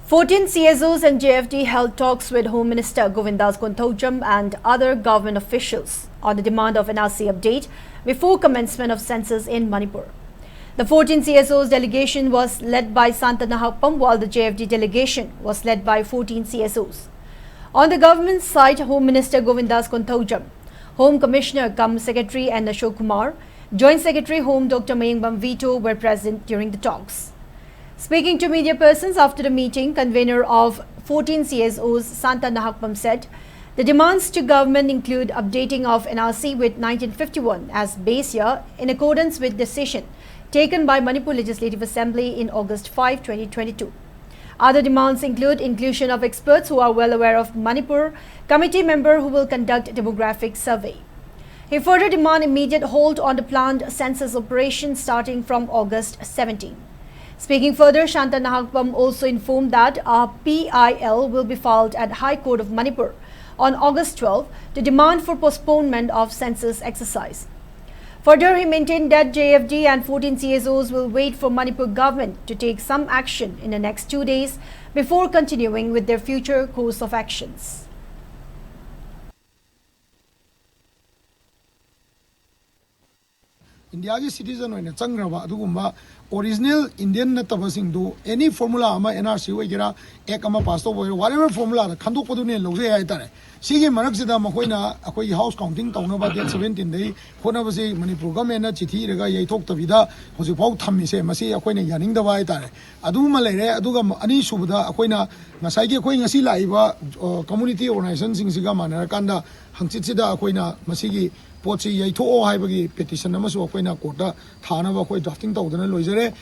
14 CSOs and JFD held talks with Home Minister Govindas Konthojam and other government officials on the demand of NRC update before commencement of census in Manipur. The 14 CSOs delegation was led by Santa Nahapam, while the JFD delegation was led by 14 CSOs. On the government side, Home Minister Govindas Konthojam, Home Commissioner Cum Secretary N. Ashok Kumar, Joint Secretary Home Dr. Mayingbam Vito were present during the talks. Speaking to media persons after the meeting, convener of 14 CSOs, Santa Nahapam, said the demands to government include updating of NRC with 1951 as base year in accordance with decision taken by Manipur Legislative Assembly in August 5, 2022. Other demands include inclusion of experts who are well aware of Manipur, committee member who will conduct demographic survey. He further demanded immediate halt on the planned census operation starting from August 17. Speaking further, Santa Nahapam also informed that a PIL will be filed at High Court of Manipur on August 12 to demand for postponement of census exercise. Further, he maintained that JFD and 14 CSOs will wait for Manipur government to take some action in the next 2 days before continuing with their future course of actions. India's citizen when Changrava, Dugumba, original Indian Natabasing do any formula, NRC, Ekama Pasto, whatever formula, the Kandu Poduni, Lose, Sigi Maraxida Makoina, Akoi house counting, Tonova, 17 day, Honavasi, Manipur government, Chiti, Rega, talk to Vida, was about Tamise, Masi, Aquina, Yaning the Vaitare, Adumale, Adugam, Ani Subuda, Aquina, Masaki, Aquina Sila, community organizations in Sigama, Narakanda, Hansitsida, Aquina, Masigi. Pochi Yaito Hibagi petition Namasu Aquina Kota, Tana, drafting Tautan Loisere.